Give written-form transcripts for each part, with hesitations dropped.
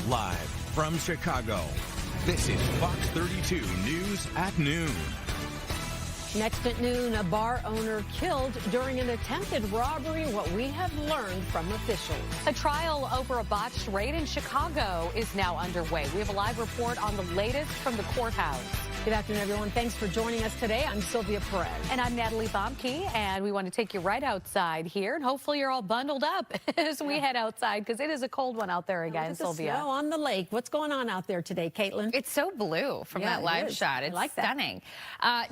Live from Chicago, this is Fox 32 News at noon. Next at noon, a bar owner killed during an attempted robbery. What we have learned from officials. A trial over a botched raid in Chicago is now underway. We have a live report on the latest from the courthouse. Good afternoon, everyone. Thanks for joining us today. I'm Sylvia Perez. And I'm Natalie Bomke, and we want to take you right outside here. And hopefully you're all bundled up as we head outside, because it is a cold one out there again, Sylvia. Snow on the lake. What's going on out there today, Caitlin? It's so blue from that live shot. It's stunning.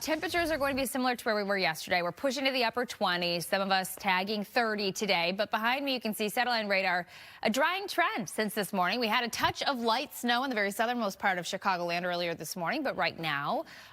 Temperatures are going to be similar to where we were yesterday. We're pushing to the upper 20s, some of us tagging 30 today. But behind me, you can see satellite radar, a drying trend since this morning. We had a touch of light snow in the very southernmost part of Chicagoland earlier this morning, but right now,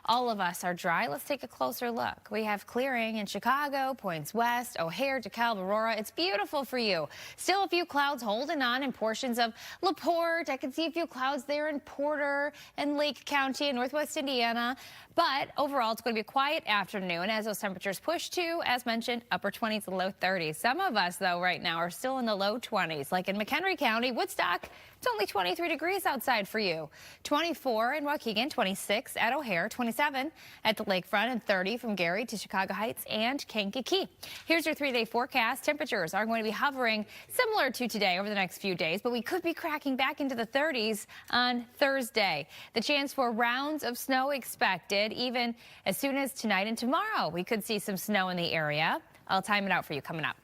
all of us are dry. Let's take a closer look. We have clearing in Chicago, points west, O'Hare, DeKalb, Aurora. It's beautiful for you. Still a few clouds holding on in portions of LaPorte. I can see a few clouds there in Porter and Lake County in northwest Indiana. But overall, it's going to be a quiet afternoon as those temperatures push to, as mentioned, upper 20s and low 30s. Some of us, though, right now are still in the low 20s, like in McHenry County, Woodstock. It's only 23 degrees outside for you. 24 in Waukegan, 26 at O'Hare, 27 at the lakefront, and 30 from Gary to Chicago Heights and Kankakee. Here's your 3-day forecast. Temperatures are going to be hovering similar to today over the next few days, but we could be cracking back into the 30s on Thursday. The chance for rounds of snow expected even as soon as tonight and tomorrow. We could see some snow in the area. I'll time it out for you coming up.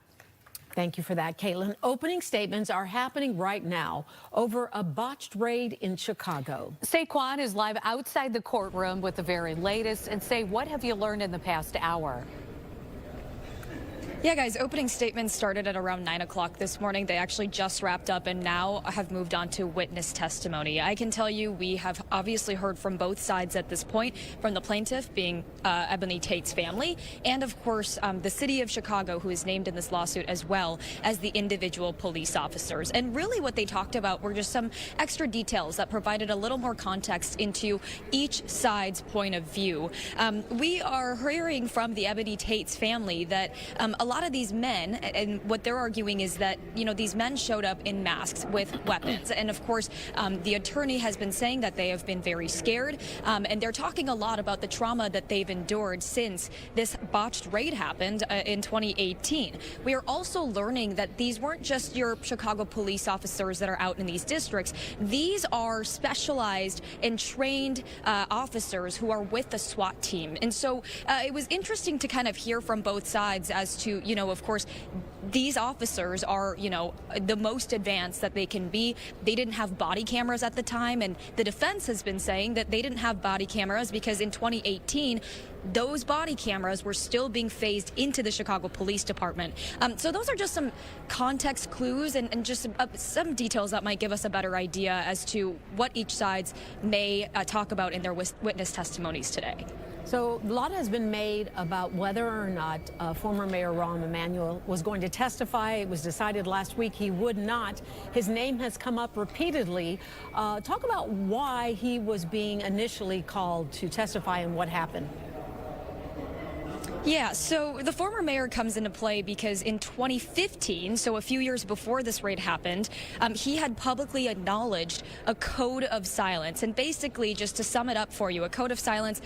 Thank you for that, Caitlin. Opening statements are happening right now over a botched raid in Chicago. Saquon is live outside the courtroom with the very latest. And say, what have you learned in the past hour? Yeah, guys, opening statements started at around 9 o'clock this morning. They actually just wrapped up and now have moved on to witness testimony. I can tell you we have obviously heard from both sides at this point, from the plaintiff being Ebony Tate's family, and of course the city of Chicago, who is named in this lawsuit, as well as the individual police officers. And really what they talked about were just some extra details that provided a little more context into each side's point of view. We are hearing from the Ebony Tate's family that a lot of these men, and what they're arguing is that, you know, these men showed up in masks with weapons. And of course, the attorney has been saying that they have been very scared. And they're talking a lot about the trauma that they've endured since this botched raid happened in 2018. We are also learning that these weren't just your Chicago police officers that are out in these districts. These are specialized and trained officers who are with the SWAT team. And so it was interesting to kind of hear from both sides as to, you know, of course, these officers are, you know, the most advanced that they can be. They didn't have body cameras at the time, and the defense has been saying that they didn't have body cameras because in 2018, those body cameras were still being phased into the Chicago Police Department. So those are just some context clues and just some details that might give us a better idea as to what each sides may talk about in their witness testimonies today. So a lot has been made about whether or not former Mayor Rahm Emanuel was going to testify. It was decided last week he would not. His name has come up repeatedly. Talk about why he was being initially called to testify and what happened. Yeah, so the former mayor comes into play because in 2015, so a few years before this raid happened, he had publicly acknowledged a code of silence. And basically, just to sum it up for you, a code of silence,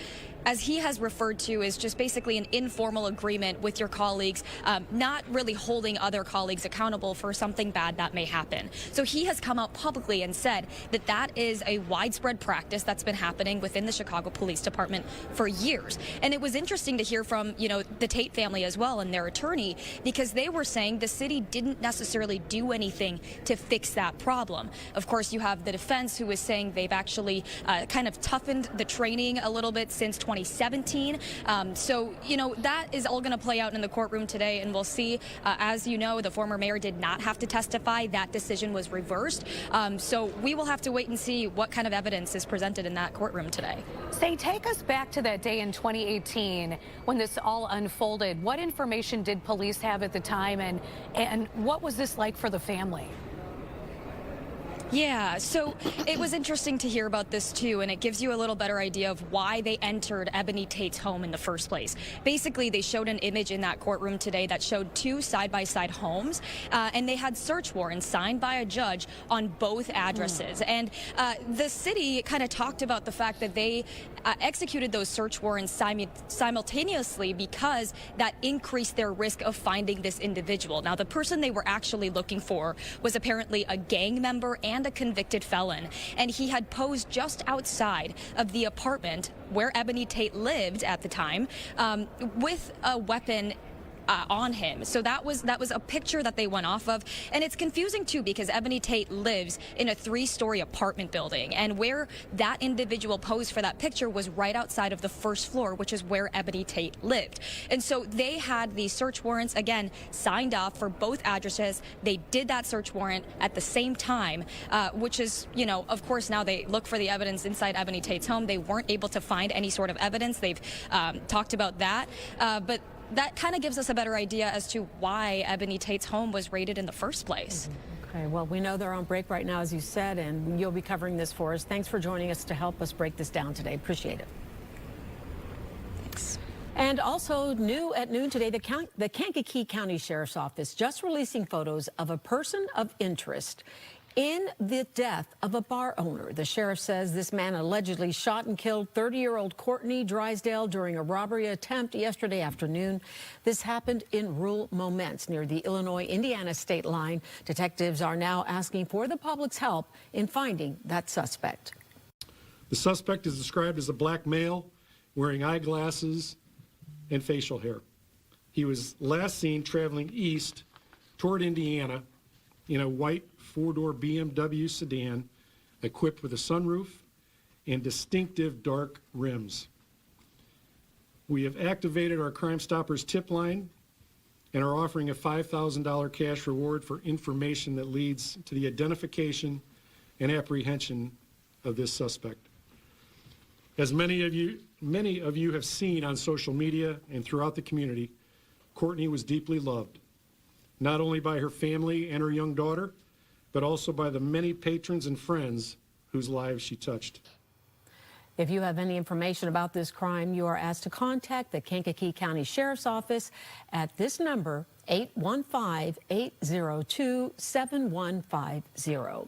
as he has referred to, is just basically an informal agreement with your colleagues, not really holding other colleagues accountable for something bad that may happen. So he has come out publicly and said that that is a widespread practice that's been happening within the Chicago Police Department for years. And it was interesting to hear from, you know, the Tate family as well and their attorney, because they were saying the city didn't necessarily do anything to fix that problem. Of course, you have the defense, who is saying they've actually kind of toughened the training a little bit since 2017. So, you know, that is all going to play out in the courtroom today, and we'll see. As you know, the former mayor did not have to testify. That decision was reversed. So we will have to wait and see what kind of evidence is presented in that courtroom today. Say, take us back to that day in 2018 when this all unfolded. What information did police have at the time, and what was this like for the family? Yeah, so it was interesting to hear about this too, and it gives you a little better idea of why they entered Ebony Tate's home in the first place. Basically, they showed an image in that courtroom today that showed two side-by-side homes, and they had search warrants signed by a judge on both addresses. And the city kind of talked about the fact that they executed those search warrants simultaneously because that increased their risk of finding this individual. Now, the person they were actually looking for was apparently a gang member and a convicted felon, and he had posed just outside of the apartment where Ebony Tate lived at the time with a weapon on him. So that was a picture that they went off of, and it's confusing too because Ebony Tate lives in a 3-story apartment building, and where that individual posed for that picture was right outside of the first floor, which is where Ebony Tate lived. And so they had the search warrants again signed off for both addresses. They did that search warrant at the same time, which is, you know, of course now they look for the evidence inside Ebony Tate's home. They weren't able to find any sort of evidence. They've talked about that, but that kind of gives us a better idea as to why Ebony Tate's home was raided in the first place. Okay, well, we know they're on break right now, as you said, and you'll be covering this for us. Thanks for joining us to help us break this down today. Appreciate it. Thanks. And also new at noon today, the Kankakee County Sheriff's Office just releasing photos of a person of interest in the death of a bar owner. The sheriff says this man allegedly shot and killed 30-year-old Courtney Drysdale during a robbery attempt yesterday afternoon. This happened in rural Moments near the Illinois-Indiana state line. Detectives are now asking for the public's help in finding that suspect. The suspect is described as a black male wearing eyeglasses and facial hair. He was last seen traveling east toward Indiana in a white 4-door BMW sedan equipped with a sunroof and distinctive dark rims. We have activated our Crime Stoppers tip line and are offering a $5,000 cash reward for information that leads to the identification and apprehension of this suspect. As many of you have seen on social media and throughout the community, Courtney was deeply loved, not only by her family and her young daughter, but also by the many patrons and friends whose lives she touched. If you have any information about this crime, you are asked to contact the Kankakee County Sheriff's Office at this number, 815-802-7150.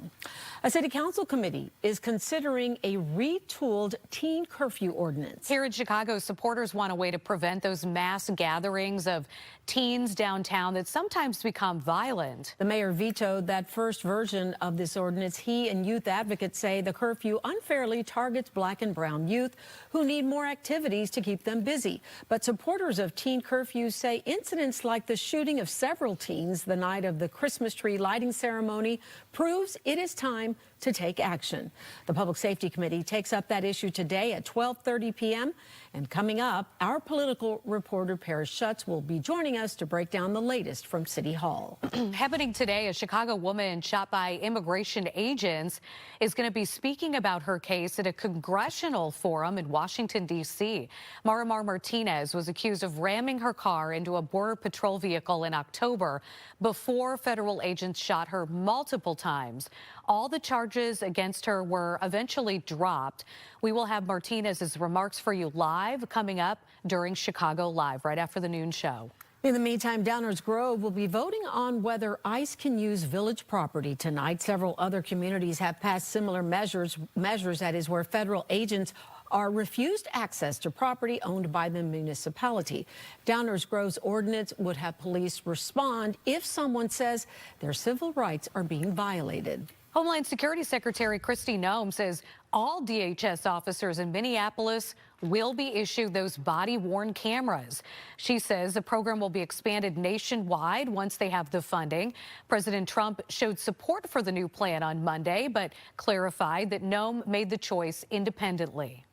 A city council committee is considering a retooled teen curfew ordinance. Here in Chicago, supporters want a way to prevent those mass gatherings of teens downtown that sometimes become violent. The mayor vetoed that first version of this ordinance. He and youth advocates say the curfew unfairly targets black and brown youth who need more activities to keep them busy. But supporters of teen curfews say incidents like the shooting of several teens the night of the Christmas tree lighting ceremony proves it is time to take action. The Public Safety Committee takes up that issue today at 12:30 p.m. And coming up, our political reporter Paris Schutz will be joining us to break down the latest from City Hall. Happening today, a Chicago woman shot by immigration agents is going to be speaking about her case at a congressional forum in Washington, D.C. Marimar Martinez was accused of ramming her car into a Border Patrol vehicle in October before federal agents shot her multiple times. All the charges against her were eventually dropped. We will have Martinez's remarks for you live coming up during Chicago Live right after the noon show. In the meantime, Downers Grove will be voting on whether ICE can use village property tonight. Several other communities have passed similar measures, that is, where federal agents are refused access to property owned by the municipality. Downers Grove's ordinance would have police respond if someone says their civil rights are being violated. Homeland Security Secretary Kristi Noem says all DHS officers in Minneapolis will be issued those body-worn cameras. She says the program will be expanded nationwide once they have the funding. President Trump showed support for the new plan on Monday, but clarified that Noem made the choice independently.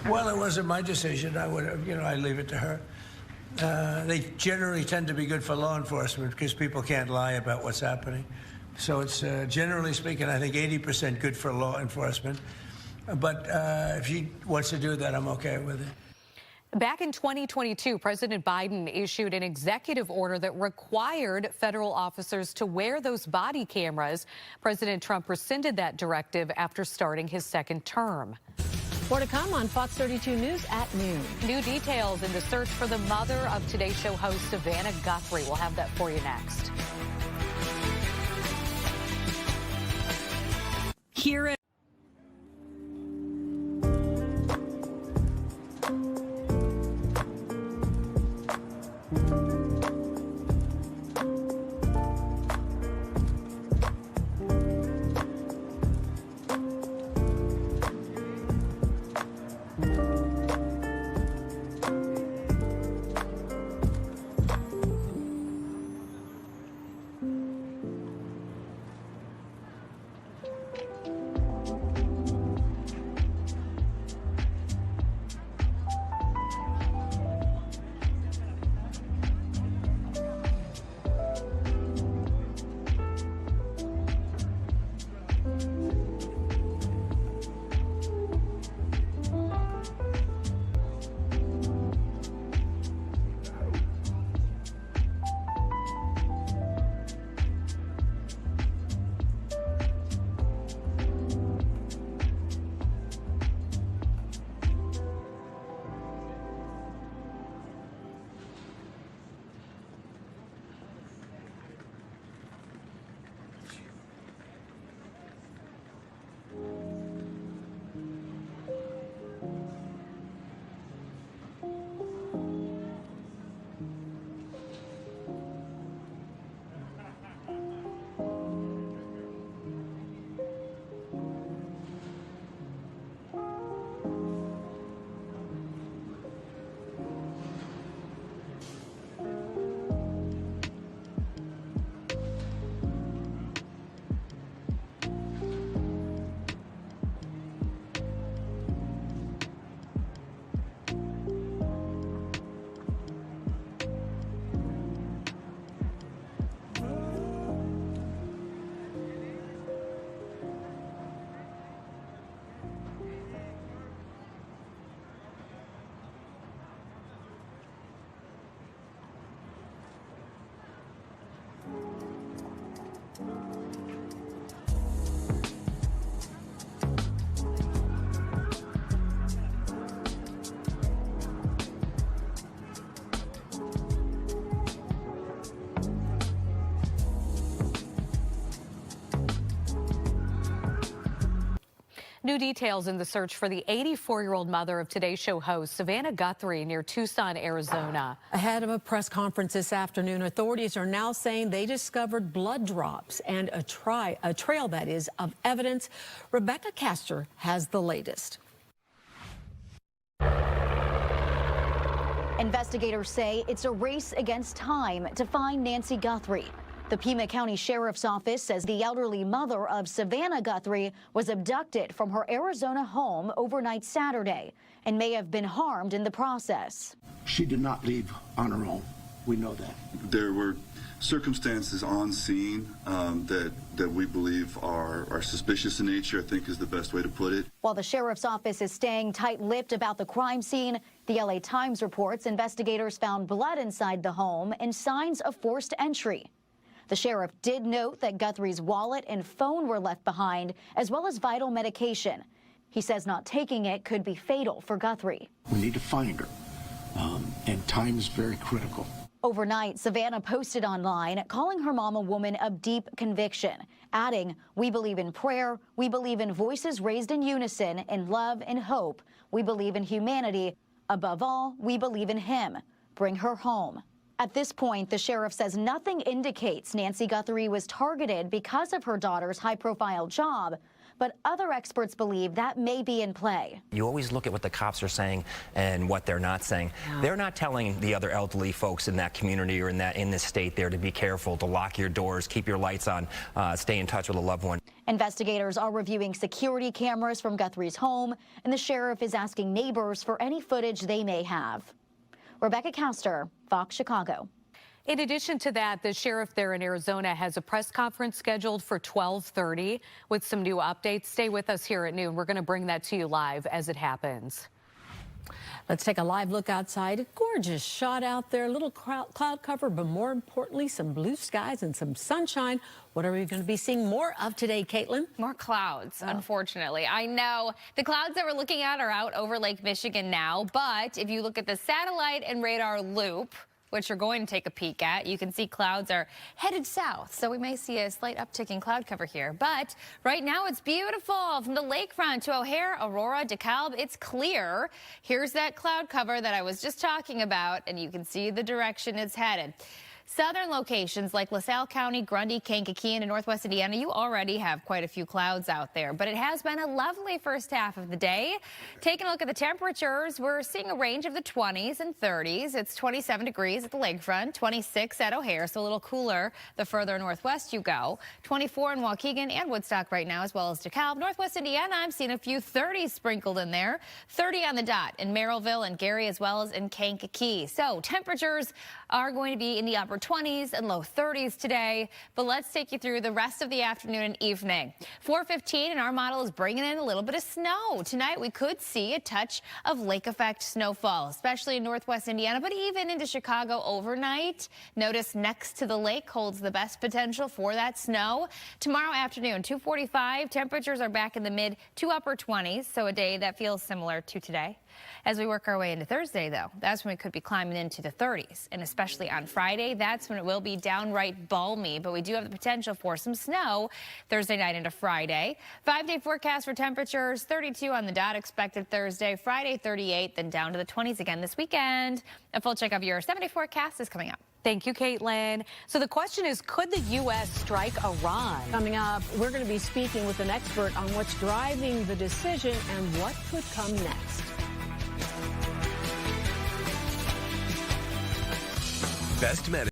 Well, it wasn't my decision. I would have, I leave it to her. They generally tend to be good for law enforcement because people can't lie about what's happening. So it's generally speaking, I think 80% good for law enforcement. But if she wants to do that, I'm okay with it. Back in 2022, President Biden issued an executive order that required federal officers to wear those body cameras. President Trump rescinded that directive after starting his second term. More to come on Fox 32 News at noon. New details in the search for the mother of Today Show host Savannah Guthrie. We'll have that for you next. Here at New details in the search for the 84-year-old mother of Today Show host Savannah Guthrie near Tucson, Arizona. Ahead of a press conference this afternoon, authorities are now saying they discovered blood drops and a trail, that is, of evidence. Rebecca Castor has the latest. Investigators say it's a race against time to find Nancy Guthrie. The Pima County Sheriff's Office says the elderly mother of Savannah Guthrie was abducted from her Arizona home overnight Saturday and may have been harmed in the process. She did not leave on her own. We know that. There were circumstances on scene that we believe are suspicious in nature, I think is the best way to put it. While the Sheriff's Office is staying tight-lipped about the crime scene, the LA Times reports investigators found blood inside the home and signs of forced entry. The sheriff did note that Guthrie's wallet and phone were left behind, as well as vital medication. He says not taking it could be fatal for Guthrie. We need to find her, and time is very critical. Overnight, Savannah posted online calling her mom a woman of deep conviction, adding, "We believe in prayer, we believe in voices raised in unison, in love and hope. We believe in humanity. Above all, we believe in him. Bring her home." At this point, the sheriff says nothing indicates Nancy Guthrie was targeted because of her daughter's high-profile job, but other experts believe that may be in play. You always look at what the cops are saying and what they're not saying. Yeah. They're not telling the other elderly folks in that community or in this state there to be careful, to lock your doors, keep your lights on, stay in touch with a loved one. Investigators are reviewing security cameras from Guthrie's home, and the sheriff is asking neighbors for any footage they may have. Rebecca Castor, Fox Chicago. In addition to that, the sheriff there in Arizona has a press conference scheduled for 12:30 with some new updates. Stay with us here at noon. We're going to bring that to you live as it happens. Let's take a live look outside. A gorgeous shot out there, a little cloud cover, but more importantly, some blue skies and some sunshine. What are we going to be seeing more of today, Caitlin? More clouds, unfortunately. I know the clouds that we're looking at are out over Lake Michigan now, but if you look at the satellite and radar loop, which you're going to take a peek at, you can see clouds are headed south. So we may see a slight uptick in cloud cover here. But right now it's beautiful. From the lakefront to O'Hare, Aurora, DeKalb, it's clear. Here's that cloud cover that I was just talking about, and you can see the direction it's headed. Southern locations like LaSalle County, Grundy, Kankakee, and in northwest Indiana, you already have quite a few clouds out there, but it has been a lovely first half of the day. Taking a look at the temperatures, we're seeing a range of the 20s and 30s. It's 27 degrees at the lakefront, 26 at O'Hare, so a little cooler the further northwest you go. 24 in Waukegan and Woodstock right now, as well as DeKalb. Northwest Indiana, I'm seeing a few 30s sprinkled in there. 30 on the dot in Merrillville and Gary, as well as in Kankakee. So temperatures are going to be in the upper 20s and low 30s today, but let's take you through the rest of the afternoon and evening. 4:15 and our model is bringing in a little bit of snow. Tonight we could see a touch of lake effect snowfall, especially in northwest Indiana, but even into Chicago overnight. Notice next to the lake holds the best potential for that snow. Tomorrow afternoon, 2:45, temperatures are back in the mid to upper 20s, so a day that feels similar to today. As we work our way into Thursday, though, that's when we could be climbing into the 30s, and especially on Friday, that's when it will be downright balmy, but we do have the potential for some snow Thursday night into Friday. 5-day forecast for temperatures, 32 on the dot expected Thursday, Friday 38, then down to the 20s again this weekend. A full check of your 7-day forecast is coming up. Thank you, Caitlin. So the question is, could the U.S. strike Iran? Coming up, we're going to be speaking with an expert on what's driving the decision and what could come next. Best medicine.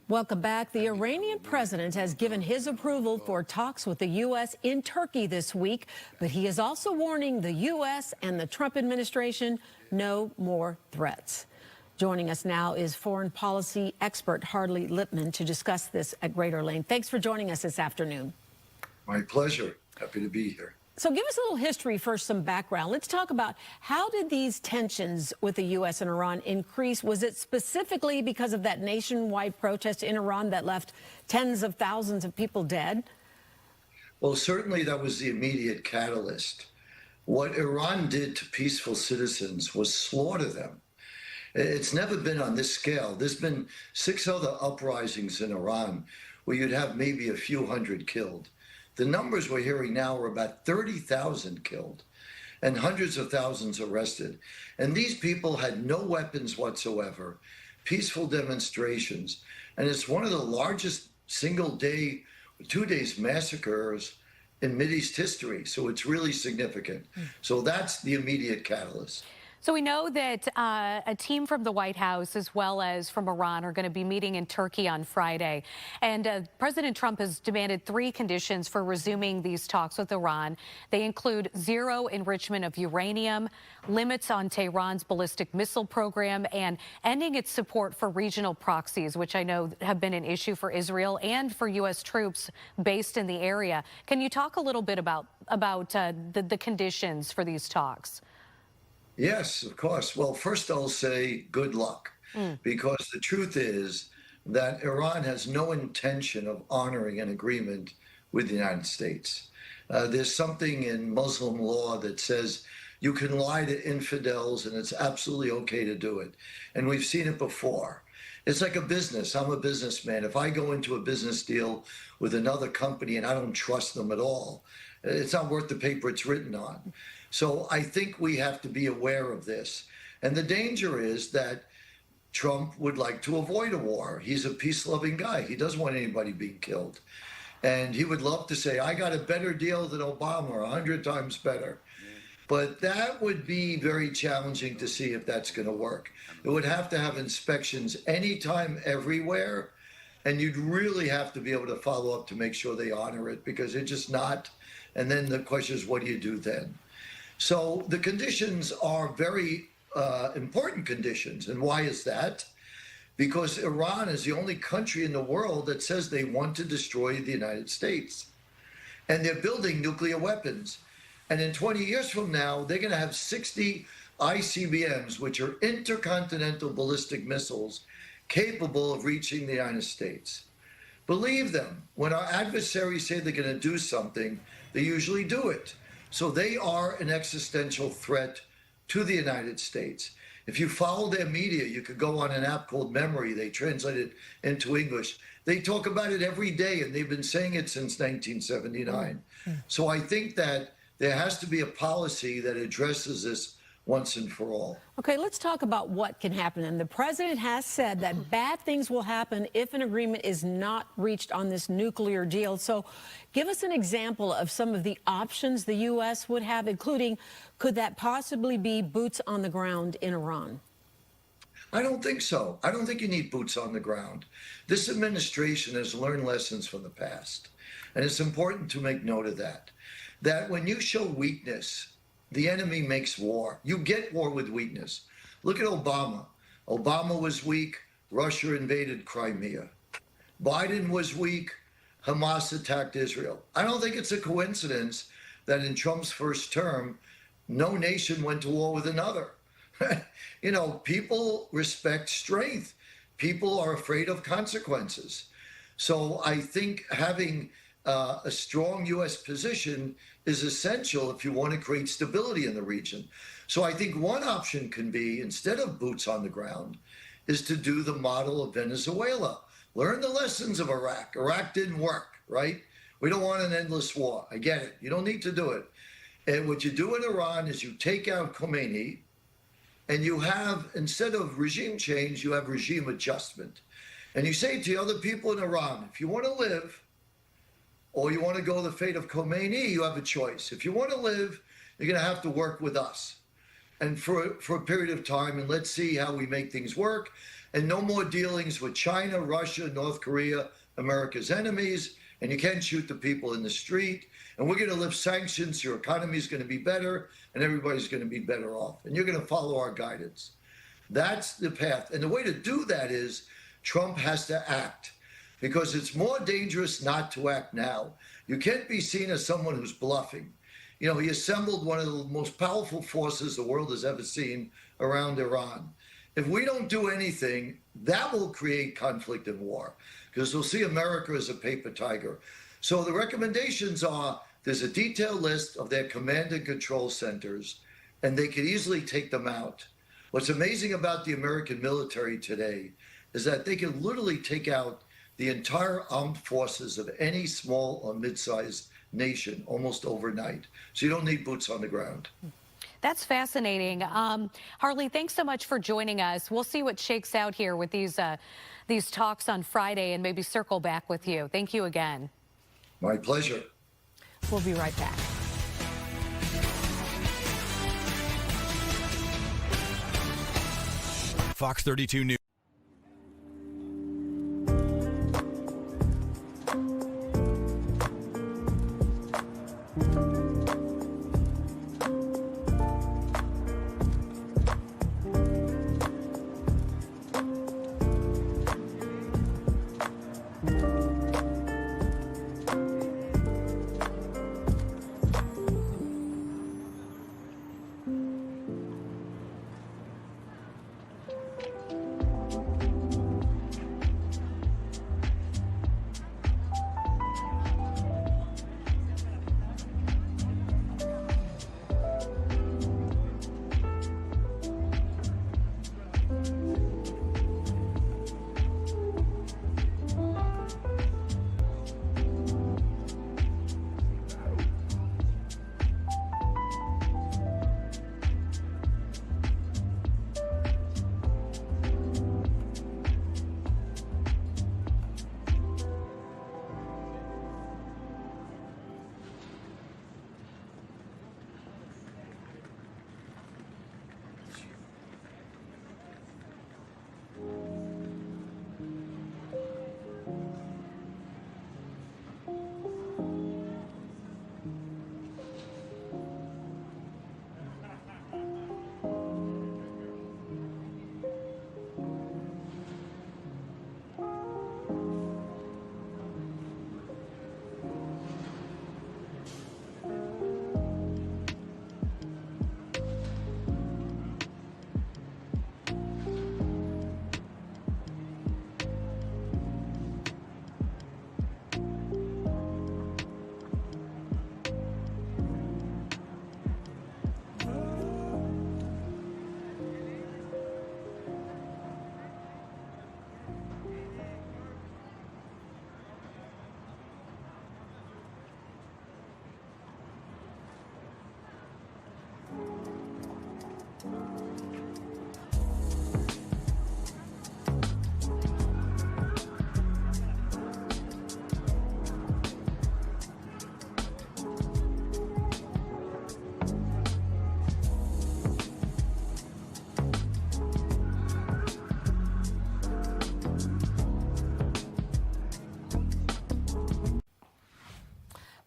Welcome back. The Iranian president has given his approval for talks with the U.S. in Turkey this week, but he is also warning the U.S. and the Trump administration no more threats. Joining us now is foreign policy expert Harley Lipman to discuss this at greater length. Thanks for joining us this afternoon. My pleasure. Happy to be here. So give us a little history first, some background. Let's talk about how did these tensions with the U.S. and Iran increase? Was it specifically because of that nationwide protest in Iran that left tens of thousands of people dead? Well, certainly that was the immediate catalyst. What Iran did to peaceful citizens was slaughter them. It's never been on this scale. There's been 6 other uprisings in Iran where you'd have maybe a few hundred killed. The numbers we're hearing now are about 30,000 killed and hundreds of thousands arrested. And these people had no weapons whatsoever, peaceful demonstrations. And it's one of the largest single-day, 2 days massacres in Mideast history. So it's really significant. So that's the immediate catalyst. So we know that a team from the White House as well as from Iran are going to be meeting in Turkey on Friday. And President Trump has demanded 3 conditions for resuming these talks with Iran. They include zero enrichment of uranium, limits on Tehran's ballistic missile program, and ending its support for regional proxies, which I know have been an issue for Israel and for U.S. troops based in the area. Can you talk a little bit about the conditions for these talks? Yes, of course. Well, first I'll say good luck, because the truth is that Iran has no intention of honoring an agreement with the United States. There's something in Muslim law that says you can lie to infidels and it's absolutely okay to do it. And we've seen it before. It's like a business. I'm a businessman. If I go into a business deal with another company and I don't trust them at all, it's not worth the paper it's written on. So I think we have to be aware of this. And the danger is that Trump would like to avoid a war. He's a peace-loving guy. He doesn't want anybody being killed. And he would love to say, I got a better deal than Obama, 100 times better. But that would be very challenging to see if that's going to work. It would have to have inspections anytime, everywhere. And you'd really have to be able to follow up to make sure they honor it, because they're just not. And then the question is, what do you do then? So the conditions are very important conditions. And why is that? Because Iran is the only country in the world that says they want to destroy the United States. And they're building nuclear weapons. And in 20 years from now, they're going to have 60 ICBMs, which are intercontinental ballistic missiles, capable of reaching the United States. Believe them. When our adversaries say they're going to do something, they usually do it. So they are an existential threat to the United States. If you follow their media, you could go on an app called Memory. They translate it into English. They talk about it every day, and they've been saying it since 1979. So I think that there has to be a policy that addresses this once and for all. Okay, let's talk about what can happen. And the president has said that bad things will happen if an agreement is not reached on this nuclear deal. So give us an example of some of the options the U.S. would have, including, could that possibly be boots on the ground in Iran? I don't think so. I don't think you need boots on the ground. This administration has learned lessons from the past. And it's important to make note of that. That when you show weakness, the enemy makes war. You get war with weakness. Look at Obama. Obama was weak. Russia invaded Crimea. Biden was weak. Hamas attacked Israel. I don't think it's a coincidence that in Trump's first term, no nation went to war with another. You know, people respect strength. People are afraid of consequences. So I think having a strong U.S. position is essential if you want to create stability in the region. So I think one option can be, instead of boots on the ground, is to do the model of Venezuela. Learn the lessons of Iraq. Iraq didn't work, right? We don't want an endless war. I get it. You don't need to do it. And what you do in Iran is you take out Khomeini, and you have, instead of regime change, you have regime adjustment. And you say to the other people in Iran, if you want to live, or you want to go the fate of Khomeini, you have a choice. If you want to live, you're going to have to work with us. And for a period of time, and let's see how we make things work. And no more dealings with China, Russia, North Korea, America's enemies. And you can't shoot the people in the street. And we're going to lift sanctions. Your economy is going to be better, and everybody's going to be better off. And you're going to follow our guidance. That's the path. And the way to do that is Trump has to act, because it's more dangerous not to act now. You can't be seen as someone who's bluffing. You know, he assembled one of the most powerful forces the world has ever seen around Iran. If we don't do anything, that will create conflict and war, because we'll see America as a paper tiger. So the recommendations are, there's a detailed list of their command and control centers, and they could easily take them out. What's amazing about the American military today is that they can literally take out the entire armed forces of any small or mid-sized nation almost overnight. So you don't need boots on the ground. That's fascinating. Harley, thanks so much for joining us. We'll see what shakes out here with these talks on Friday and maybe circle back with you. Thank you again. My pleasure. We'll be right back. Fox 32 News.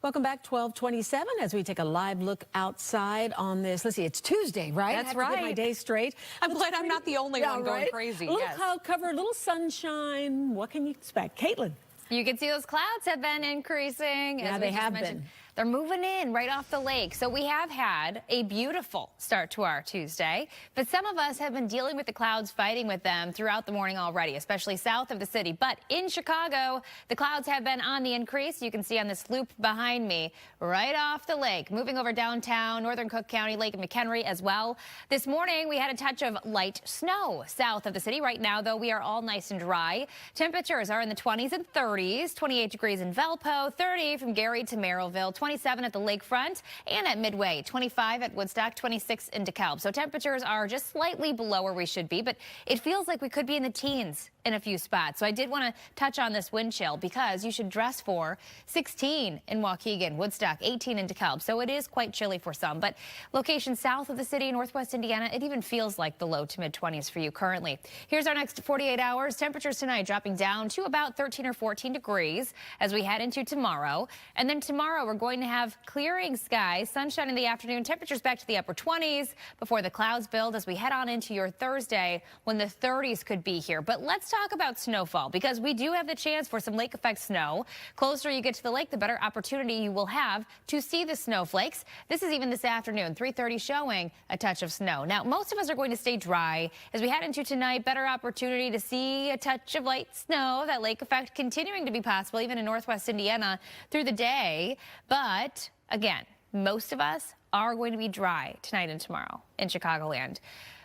Welcome back, 1227, as we take a live look outside on this. Let's see, it's Tuesday, right? That's I have to right. get my day straight. I'm glad I'm not the only one going crazy. A little Yes. cloud cover, a little sunshine. What can you expect? Caitlin. You can see those clouds have been increasing. Yeah, as they we just have mentioned. been. They're moving in right off the lake. So we have had a beautiful start to our Tuesday, but some of us have been dealing with the clouds, fighting with them throughout the morning already, especially south of the city. But in Chicago, the clouds have been on the increase. You can see on this loop behind me, right off the lake, moving over downtown, northern Cook County, Lake McHenry as well. This morning, we had a touch of light snow south of the city. Right now, though, we are all nice and dry. Temperatures are in the 20s and 30s, 28 degrees in Valpo, 30 from Gary to Merrillville, 27 at the lakefront and at Midway, 25 at Woodstock, 26 in DeKalb. So temperatures are just slightly below where we should be, but it feels like we could be in the teens in a few spots. So I did want to touch on this wind chill because you should dress for 16 in Waukegan, Woodstock, 18 in DeKalb. So it is quite chilly for some, but locations south of the city, northwest Indiana, it even feels like the low to mid 20s for you currently. Here's our next 48 hours. Temperatures tonight dropping down to about 13 or 14 degrees as we head into tomorrow. And then tomorrow we're going to have clearing skies, sunshine in the afternoon, temperatures back to the upper 20s before the clouds build as we head on into your Thursday when the 30s could be here. But let's talk talk about snowfall because we do have the chance for some lake effect snow. Closer you get to the lake, the better opportunity you will have to see the snowflakes. This is even this afternoon, 3:30 showing a touch of snow. Now, most of us are going to stay dry as we head into tonight. Better opportunity to see a touch of light snow. That lake effect continuing to be possible even in northwest Indiana through the day. But again, most of us are going to be dry tonight and tomorrow in Chicagoland.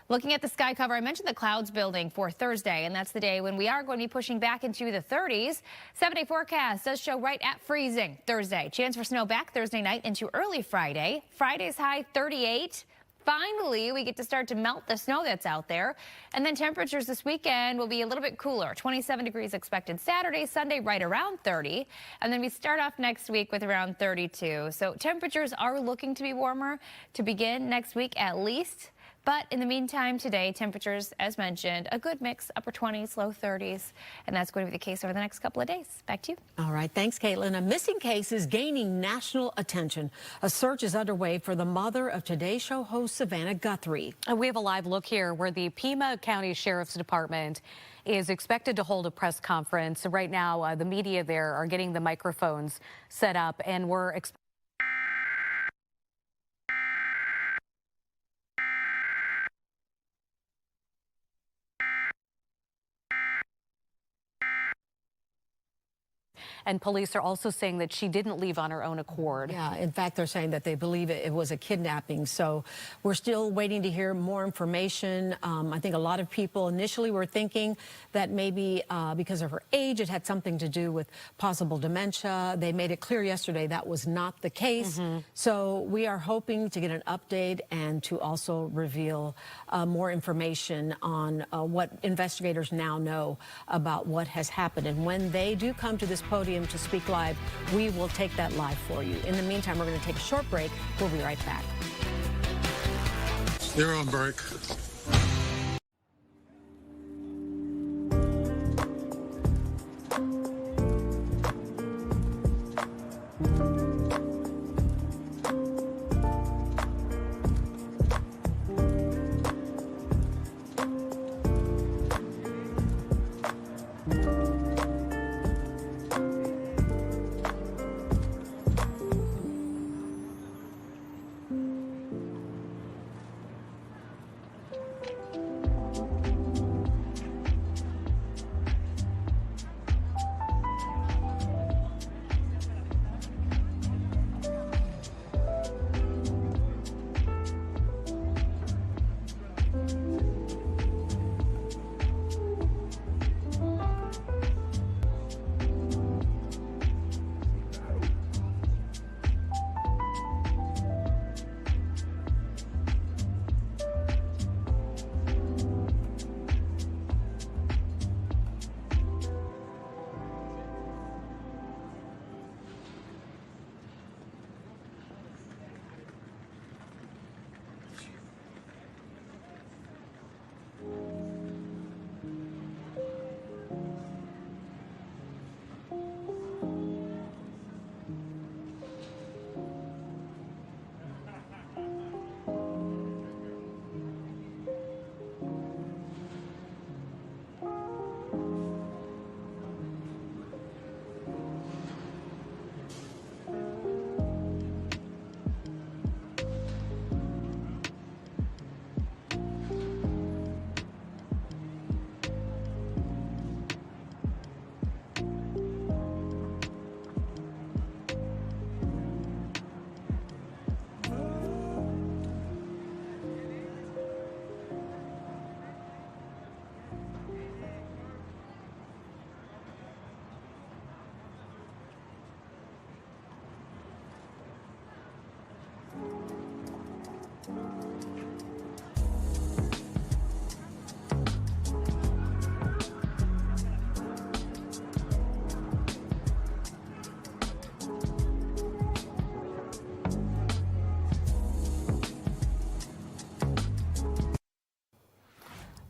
Looking at the sky cover, I mentioned the clouds building for Thursday, and that's the day when we are going to be pushing back into the 30s. 7-day forecast does show right at freezing Thursday. Chance for snow back Thursday night into early Friday. Friday's high 38. Finally, we get to start to melt the snow that's out there. And then temperatures this weekend will be a little bit cooler. 27 degrees expected Saturday, Sunday right around 30. And then we start off next week with around 32. So temperatures are looking to be warmer to begin next week at least. But in the meantime, today, temperatures, as mentioned, a good mix, upper 20s, low 30s. And that's going to be the case over the next couple of days. Back to you. All right. Thanks, Caitlin. A missing case is gaining national attention. A search is underway for the mother of Today Show host Savannah Guthrie. We have a live look here where the Pima County Sheriff's Department is expected to hold a press conference. Right now, the media there are getting the microphones set up, and we're expecting and police are also saying that she didn't leave on her own accord. Yeah, in fact, they're saying that they believe it was a kidnapping. So we're still waiting to hear more information. I think a lot of people initially were thinking that maybe because of her age, it had something to do with possible dementia. They made it clear yesterday that was not the case. So we are hoping to get an update and to also reveal more information on what investigators now know about what has happened. And when they do come to this podium to speak live, we will take that live for you. In the meantime, we're going to take a short break. We'll be right back. They're on break.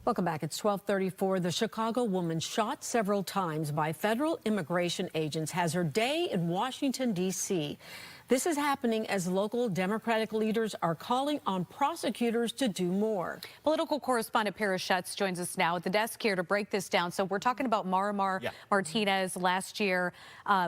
Welcome back. It's 12:34. The Chicago woman shot several times by federal immigration agents has her day in Washington, D.C. This is happening as local Democratic leaders are calling on prosecutors to do more. Political correspondent Paris Schutz joins us now at the desk here to break this down. So we're talking about Marimar Martinez. Last year,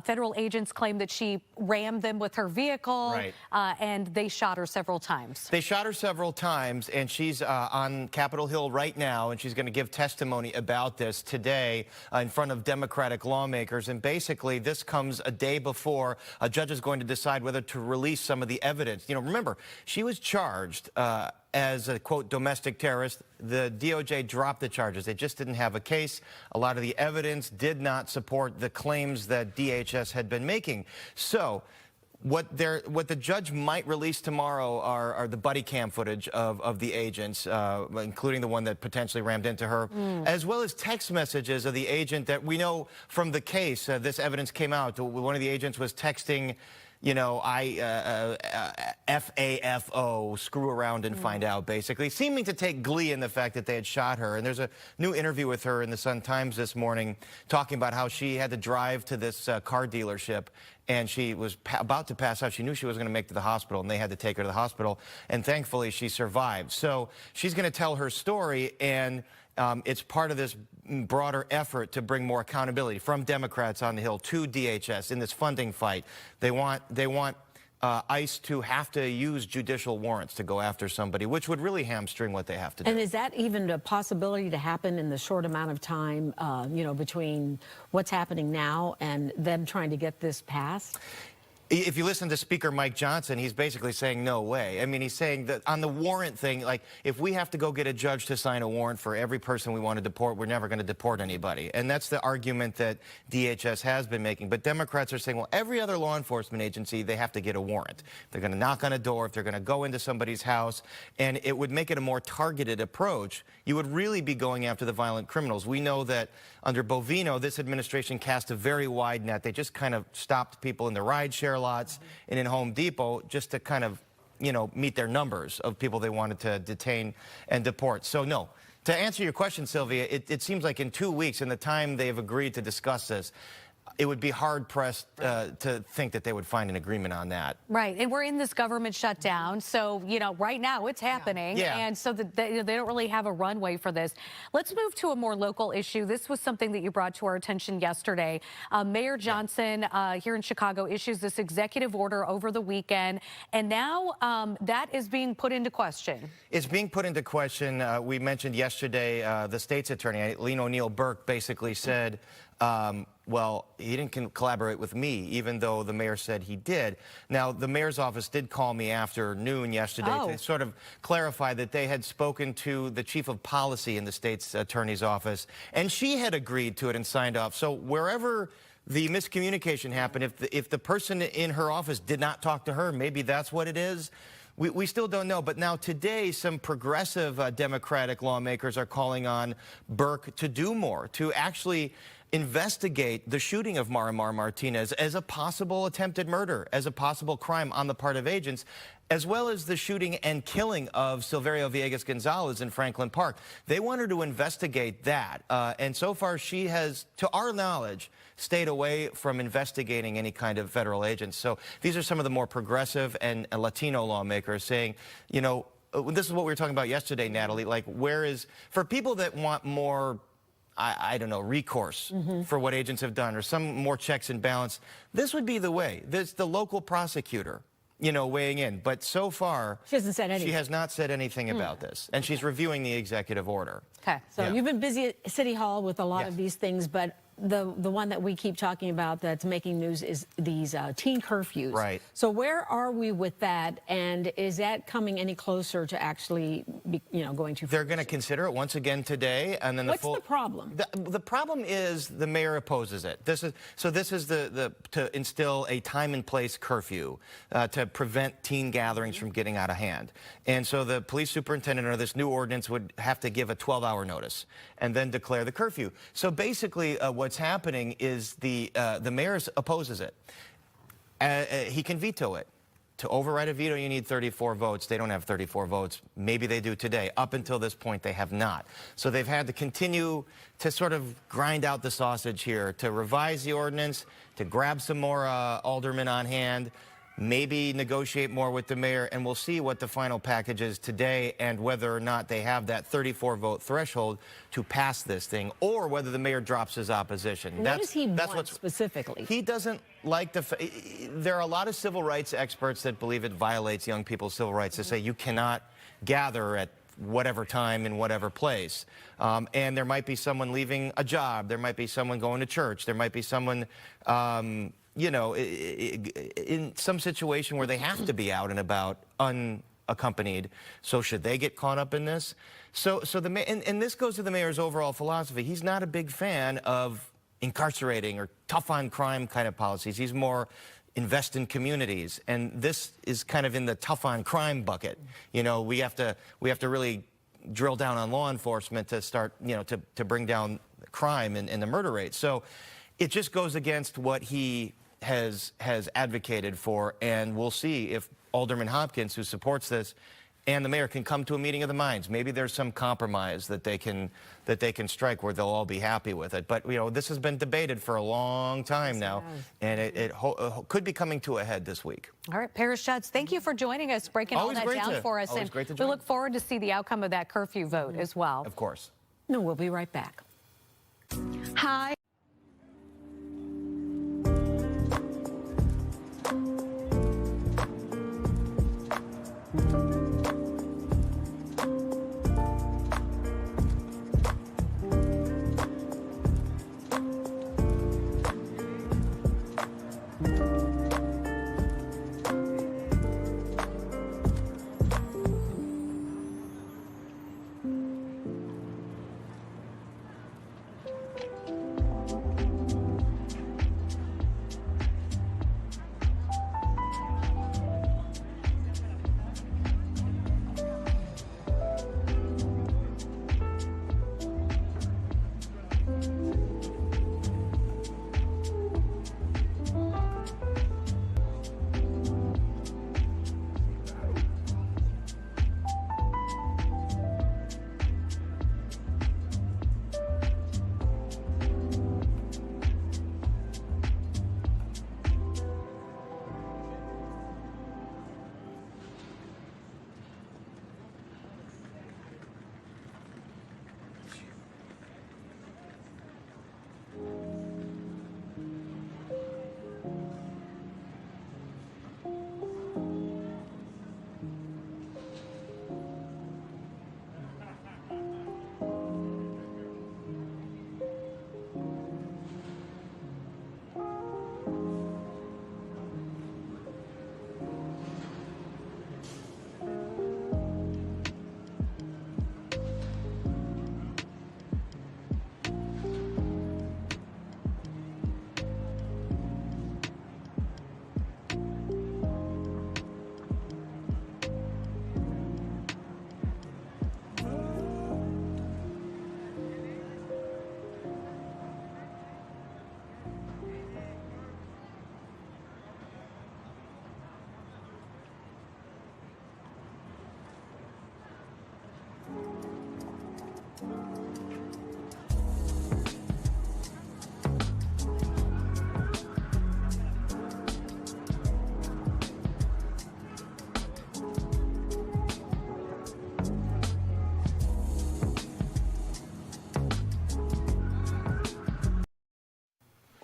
federal agents claimed that she rammed them with her vehicle, and they shot her several times. They shot her several times, and she's on Capitol Hill right now, and she's going to give testimony about this today in front of Democratic lawmakers. And basically, this comes a day before a judge is going to decide whether to release some of the evidence. You know, remember, she was charged as a, quote, domestic terrorist. The DOJ dropped the charges. They just didn't have a case. A lot of the evidence did not support the claims that DHS had been making. So what the judge might release tomorrow are the buddy cam footage of the agents, including the one that potentially rammed into her, as well as text messages of the agent that we know from the case. This evidence came out. One of the agents was texting, you know, FAFO, screw around and find out, basically, seeming to take glee in the fact that they had shot her. And there's a new interview with her in the Sun-Times this morning talking about how she had to drive to this car dealership, and she was about to pass out. She knew she was going to make it to the hospital, and they had to take her to the hospital, and thankfully she survived. So she's going to tell her story, and it's part of this broader effort to bring more accountability from Democrats on the Hill to DHS in this funding fight. They want ICE to have to use judicial warrants to go after somebody, which would really hamstring what they have to do. And is that even a possibility to happen in the short amount of time, you know, between what's happening now and them trying to get this passed? If you listen to Speaker Mike Johnson, he's basically saying no way. I mean, he's saying that on the warrant thing, like, if we have to go get a judge to sign a warrant for every person we want to deport, we're never going to deport anybody. And that's the argument that DHS has been making. But Democrats are saying, well, every other law enforcement agency, they have to get a warrant. They're going to knock on a door, if they're going to go into somebody's house, and it would make it a more targeted approach. You would really be going after the violent criminals. We know that under Bovino, this administration cast a very wide net. They just kind of stopped people in the rideshare lots and in Home Depot just to kind of, you know, meet their numbers of people they wanted to detain and deport. So no. To answer your question, Sylvia, it seems like in 2 weeks, in the time they've agreed to discuss this, it would be hard-pressed to think that they would find an agreement on that. Right, and we're in this government shutdown, so, you know, right now it's happening, and so they don't really have a runway for this. Let's move to a more local issue. This was something that you brought to our attention yesterday. Mayor Johnson here in Chicago issues this executive order over the weekend, and now that is being put into question. It's being put into question. We mentioned yesterday the state's attorney, Eileen O'Neill Burke, basically said, well, he didn't collaborate with me, even though the mayor said he did. Now, the mayor's office did call me after noon yesterday to sort of clarify that they had spoken to the chief of policy in the state's attorney's office, and she had agreed to it and signed off. So wherever the miscommunication happened, if the person in her office did not talk to her, maybe that's what it is. We still don't know. But now today, some progressive Democratic lawmakers are calling on Burke to do more, to actually investigate the shooting of Marimar Martinez as a possible attempted murder, as a possible crime on the part of agents, as well as the shooting and killing of Silverio Villegas Gonzalez in Franklin Park. They want her to investigate that. And so far, she has, to our knowledge, stayed away from investigating any kind of federal agents. So these are some of the more progressive and Latino lawmakers saying, you know, this is what we were talking about yesterday, Natalie, like, where is, for people that want more, I don't know, recourse for what agents have done, or some more checks and balance, this would be the way. This, the local prosecutor, you know, weighing in. But so far, she hasn't said anything. She has not said anything about this, and she's reviewing the executive order. Okay, so you've been busy at City Hall with a lot of these things, but the one that we keep talking about that's making news is these teen curfews. Right. So where are we with that, and is that coming any closer to actually, you know, going to? They're going to consider it once again today, and then what's the problem? The problem is the mayor opposes it. This is to instill a time and place curfew to prevent teen gatherings from getting out of hand. And so the police superintendent under this new ordinance would have to give a 12-hour notice and then declare the curfew. So basically, what's happening is the mayor opposes it. He can veto it. To override a veto, you need 34 votes. They don't have 34 votes. Maybe they do today. Up until this point, they have not. So they've had to continue to sort of grind out the sausage here, to revise the ordinance, to grab some more aldermen on hand. maybe negotiate more with the mayor, and we'll see what the final package is today and whether or not they have that 34-vote threshold to pass this thing, or whether the mayor drops his opposition. What does he want specifically? He doesn't like there are a lot of civil rights experts that believe it violates young people's civil rights to say you cannot gather at whatever time in whatever place. And there might be someone leaving a job. There might be someone going to church. There might be someone, you know, in some situation where they have to be out and about unaccompanied. So should they get caught up in this? So and this goes to the mayor's overall philosophy. He's not a big fan of incarcerating or tough on crime kind of policies. He's more invest in communities, and this is kind of in the tough on crime bucket. You know, we have to really drill down on law enforcement to start, you know, to bring down crime and the murder rate. So it just goes against what he has advocated for, and we'll see if Alderman Hopkins, who supports this, and the mayor can come to a meeting of the minds. Maybe there's some compromise that they can strike where they'll all be happy with it. But, you know, this has been debated for a long time now, and it could be coming to a head this week. All right, Paris Schutz, thank you for joining us, breaking all that down for us. Always great to we join. look forward to see the outcome of that curfew vote as well. Of course. No, we'll be right back. Hi.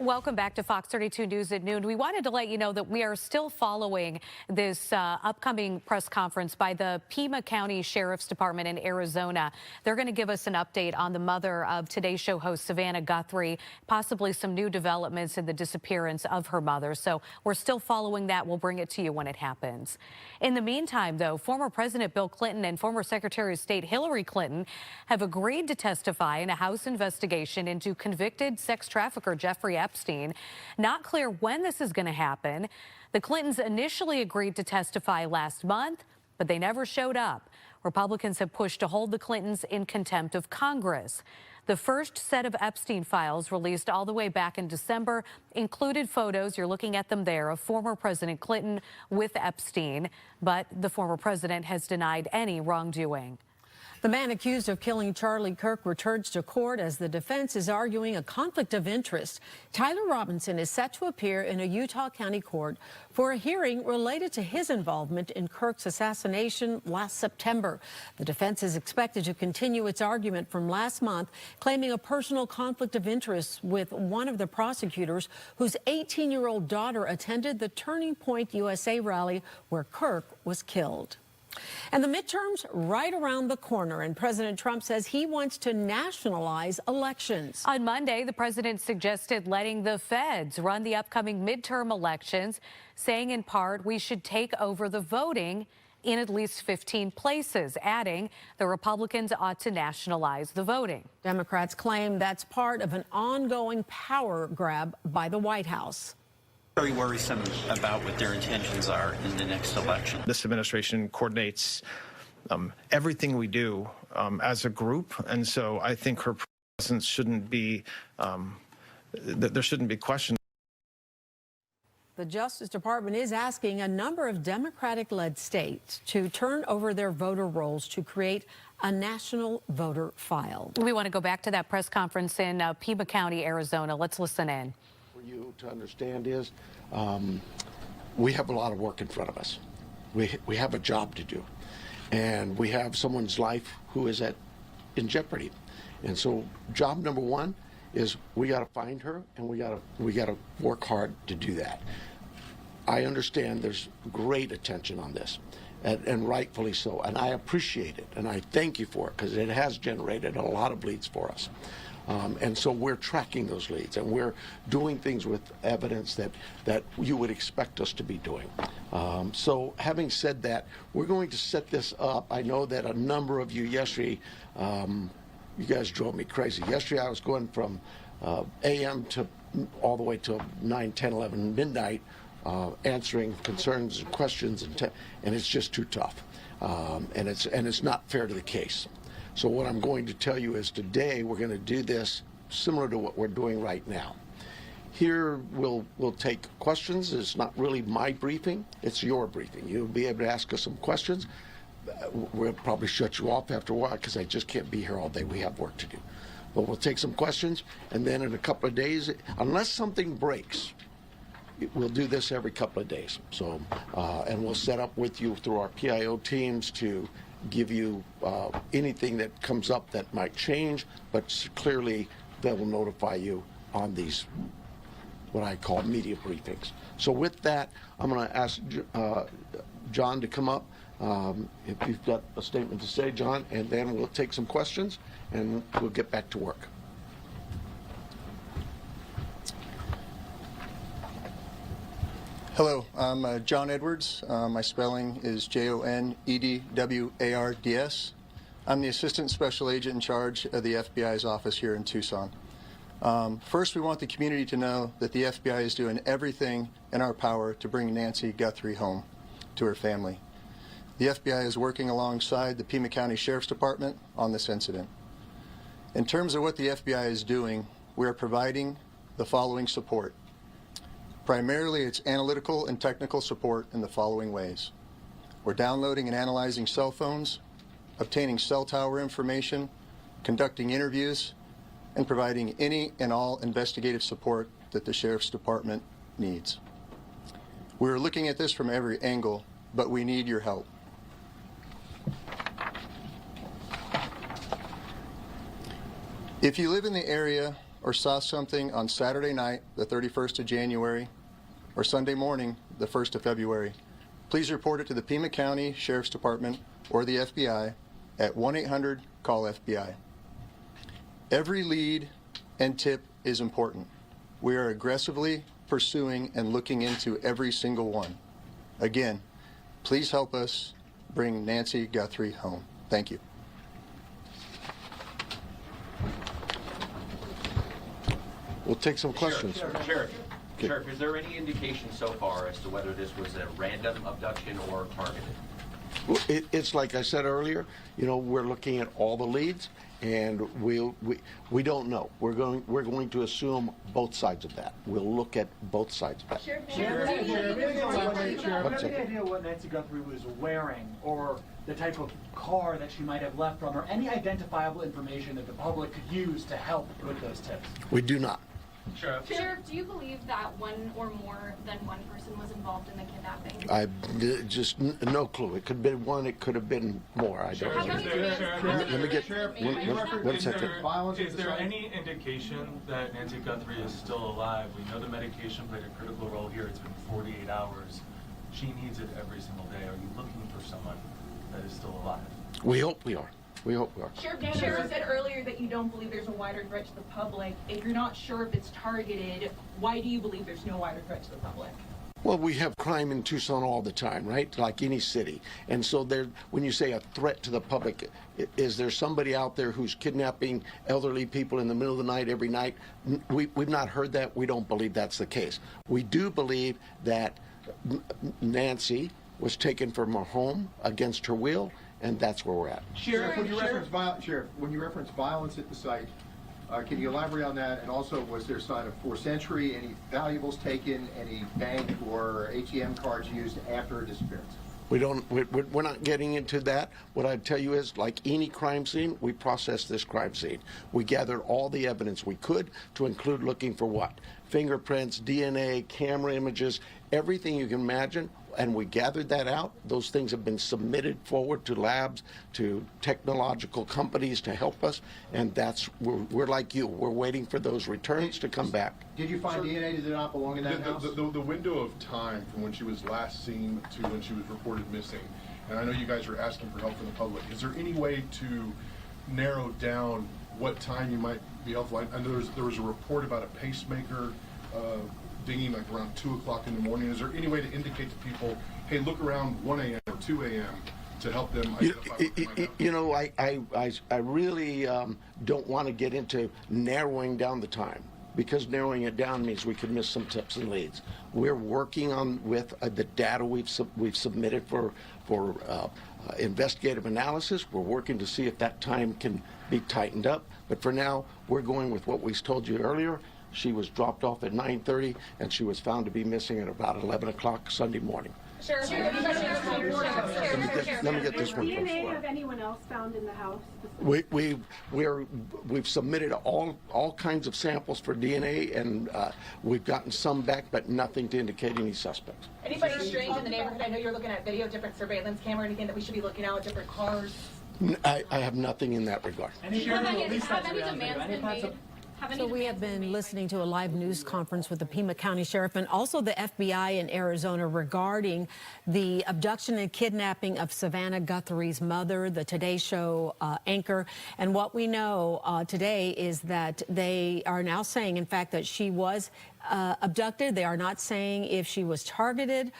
Welcome back to Fox 32 News at noon. We wanted to let you know that we are still following this upcoming press conference by the Pima County Sheriff's Department in Arizona. They're going to give us an update on the mother of Today Show host Savannah Guthrie, possibly some new developments in the disappearance of her mother. So we're still following that. We'll bring it to you when it happens. In the meantime, though, former President Bill Clinton and former Secretary of State Hillary Clinton have agreed to testify in a House investigation into convicted sex trafficker Jeffrey Epstein. Not clear when this is going to happen. The Clintons initially agreed to testify last month, but they never showed up. Republicans have pushed to hold the Clintons in contempt of Congress. The first set of Epstein files, released all the way back in December, included photos, you're looking at them there, of former President Clinton with Epstein, but the former president has denied any wrongdoing. The man accused of killing Charlie Kirk returns to court as the defense is arguing a conflict of interest. Tyler Robinson is set to appear in a Utah County court for a hearing related to his involvement in Kirk's assassination last September. The defense is expected to continue its argument from last month, claiming a personal conflict of interest with one of the prosecutors whose 18-year-old daughter attended the Turning Point USA rally where Kirk was killed. And the midterms right around the corner, and President Trump says he wants to nationalize elections. On Monday, the president suggested letting the feds run the upcoming midterm elections, saying in part we should take over the voting in at least 15 places, adding the Republicans ought to nationalize the voting. Democrats claim that's part of an ongoing power grab by the White House. Very worrisome about what their intentions are in the next election. This administration coordinates everything we do as a group, and so I think her presence shouldn't be, there shouldn't be question. The Justice Department is asking a number of Democratic-led states to turn over their voter rolls to create a national voter file. We want to go back to that press conference in Pima County, Arizona. Let's listen in. For you to understand is we have a lot of work in front of us. We have a job to do, and we have someone's life who is in jeopardy. And so job number one is we got to find her, and we got to work hard to do that. I understand there's great attention on this, and rightfully so, and I appreciate it, and I thank you for it, because it has generated a lot of leads for us. And so we're tracking those leads, and we're doing things with evidence that you would expect us to be doing. So having said that, we're going to set this up. I know that a number of you yesterday, you guys drove me crazy. Yesterday I was going from a.m. to all the way till 9, 10, 11, midnight, answering concerns and questions, and it's just too tough. And it's not fair to the case. So what I'm going to tell you is today we're going to do this similar to what we're doing right now. Here we'll take questions. It's not really my briefing, it's your briefing. You'll be able to ask us some questions. We'll probably shut you off after a while because I just can't be here all day. We have work to do. But we'll take some questions, and then in a couple of days, unless something breaks, we'll do this every couple of days. So, and we'll set up with you through our PIO teams to give you anything that comes up that might change, but clearly they will notify you on these, what I call media briefings. So with that, I'm going to ask John to come up. If you've got a statement to say, John, and then we'll take some questions and we'll get back to work. Hello, I'm John Edwards. My spelling is Jonedwards. I'm the Assistant Special Agent in charge of the FBI's office here in Tucson. First, we want the community to know that the FBI is doing everything in our power to bring Nancy Guthrie home to her family. The FBI is working alongside the Pima County Sheriff's Department on this incident. In terms of what the FBI is doing, we are providing the following support. Primarily, it's analytical and technical support in the following ways. We're downloading and analyzing cell phones, obtaining cell tower information, conducting interviews, and providing any and all investigative support that the Sheriff's Department needs. We're looking at this from every angle, but we need your help. If you live in the area or saw something on Saturday night, the 31st of January, or Sunday morning, the 1st of February, please report it to the Pima County Sheriff's Department or the FBI at 1-800-CALL-FBI. Every lead and tip is important. We are aggressively pursuing and looking into every single one. Again, please help us bring Nancy Guthrie home. Thank you. We'll take some questions. Sheriff, is there any indication so far as to whether this was a random abduction or targeted? It's like I said earlier, you know, we're looking at all the leads, and we don't know. We're going to assume both sides of that. We'll look at both sides of that. Do you have any idea what Nancy Guthrie was wearing, or the type of car that she might have left from, or any identifiable information that the public could use to help with those tips? We do not. Sheriff, do you believe that one or more than one person was involved in the kidnapping? I just no clue. It could have been one. It could have been more. I don't know. Let me get one second. Is there any indication that Nancy Guthrie is still alive? We know the medication played a critical role here. It's been 48 hours. She needs it every single day. Are you looking for someone that is still alive? We hope we are. We hope we are. Sheriff said earlier that you don't believe there's a wider threat to the public. If you're not sure if it's targeted, why do you believe there's no wider threat to the public? Well, we have crime in Tucson all the time, right? Like any city. And so when you say a threat to the public, is there somebody out there who's kidnapping elderly people in the middle of the night every night? We've not heard that. We don't believe that's the case. We do believe that Nancy was taken from her home against her will, and that's where we're at. Sheriff, when you reference violence at the site, can you elaborate on that? And also, was there a sign of forced entry, any valuables taken, any bank or ATM cards used after her disappearance? We're not getting into that. What I'd tell you is, like any crime scene, we processed this crime scene. We gathered all the evidence we could, to include looking for what? Fingerprints, DNA, camera images, everything you can imagine. And we gathered that out. Those things have been submitted forward to labs, to technological companies to help us. And we're like you. We're waiting for those returns to come back. Did you find DNA? Did it not belong in that house? The window of time from when she was last seen to when she was reported missing, and I know you guys are asking for help from the public, is there any way to narrow down what time you might be helpful? I know there was a report about a pacemaker dinging like around 2 o'clock in the morning. Is there any way to indicate to people, hey, look around 1 a.m. or 2 a.m. to help them identify? You know, I really don't want to get into narrowing down the time, because narrowing it down means we could miss some tips and leads. We're working on with the data we've submitted for investigative analysis. We're working to see if that time can be tightened up. But for now, we're going with what we told you earlier. She was dropped off at 9:30, and she was found to be missing at about 11 o'clock Sunday morning. Sheriff, Let me get this one. DNA of anyone else found in the house? We've submitted all kinds of samples for DNA, and we've gotten some back, but nothing to indicate any suspects. Anybody strange in the neighborhood? I know you're looking at video, different surveillance camera, anything that we should be looking out, different cars? I have nothing in that regard. Have any demands been made? So we have been listening to a live news conference with the Pima County Sheriff and also the FBI in Arizona regarding the abduction and kidnapping of Savannah Guthrie's mother, the Today Show anchor. And what we know today is that they are now saying, in fact, that she was abducted. They are not saying if she was targeted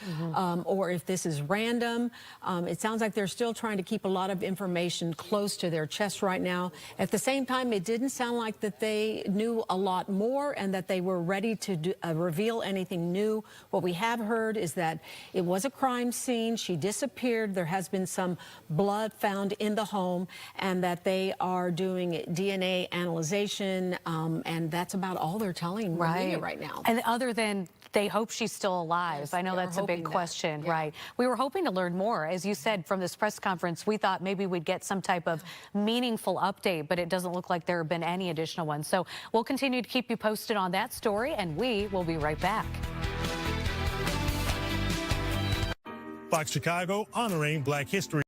or if this is random. It sounds like they're still trying to keep a lot of information close to their chest right now. At the same time, it didn't sound like that they knew a lot more and that they were ready to reveal anything new. What we have heard is that it was a crime scene. She disappeared. There has been some blood found in the home, and that they are doing DNA analyzation, and that's about all they're telling media right now. And other than they hope she's still alive. Yes, I know that's a big question, right? We were hoping to learn more. As you said, from this press conference, we thought maybe we'd get some type of meaningful update, but it doesn't look like there have been any additional ones. So we'll continue to keep you posted on that story, and we will be right back. Fox Chicago, honoring Black history.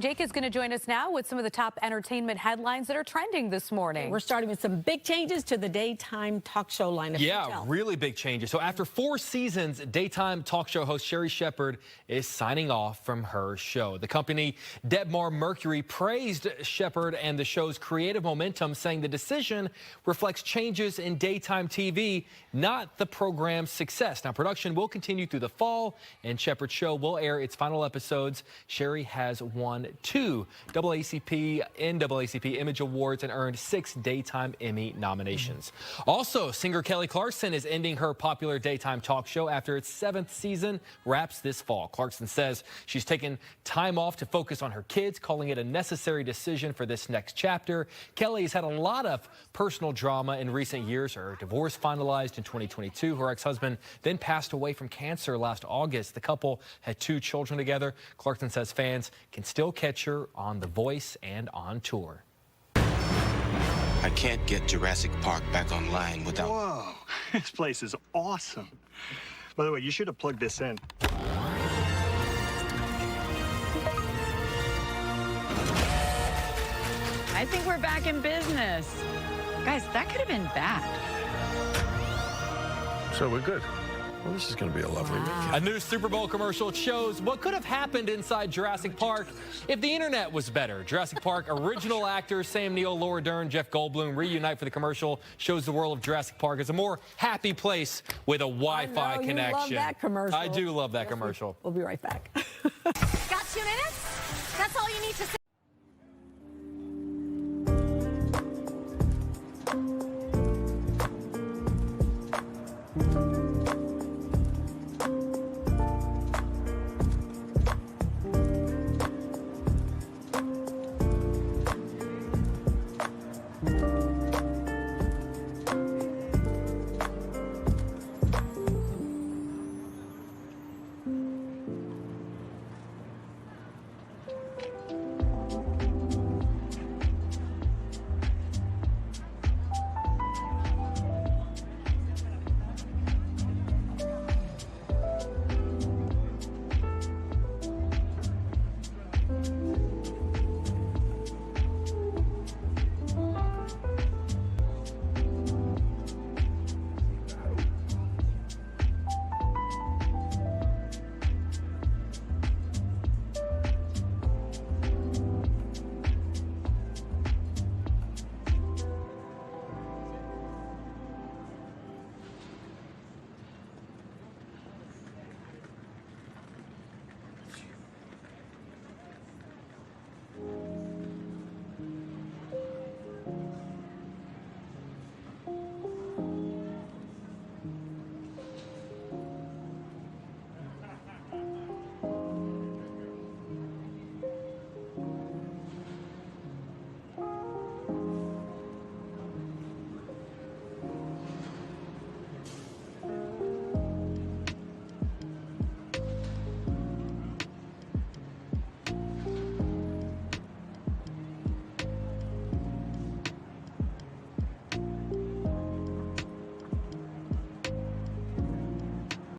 Jake is going to join us now with some of the top entertainment headlines that are trending this morning. We're starting with some big changes to the daytime talk show lineup. Yeah, really big changes. So after 4 seasons, daytime talk show host Sherri Shepherd is signing off from her show. The company Debmar Mercury praised Shepherd and the show's creative momentum, saying the decision reflects changes in daytime TV, not the program's success. Now, production will continue through the fall, and Shepherd's show will air its final episodes. Sherri has won 2 NAACP Image Awards and earned 6 Daytime Emmy nominations. Also, singer Kelly Clarkson is ending her popular daytime talk show after its 7th season wraps this fall. Clarkson says she's taken time off to focus on her kids, calling it a necessary decision for this next chapter. Kelly has had a lot of personal drama in recent years. Her divorce finalized in 2022. Her ex-husband then passed away from cancer last August. The couple had 2 children together. Clarkson says fans can still catch her on The Voice and on tour. I can't get Jurassic Park back online without... Whoa, this place is awesome. By the way, you should have plugged this in. I think we're back in business. Guys, that could have been bad. So we're good. Well, this is going to be a lovely weekend. A new Super Bowl commercial shows what could have happened inside Jurassic Park if the internet was better. Jurassic Park original actors Sam Neill, Laura Dern, Jeff Goldblum reunite for the commercial. Shows the world of Jurassic Park as a more happy place with a Wi-Fi connection. You love that commercial. I do love that commercial. We'll be right back. Got 2 minutes? That's all you need to say.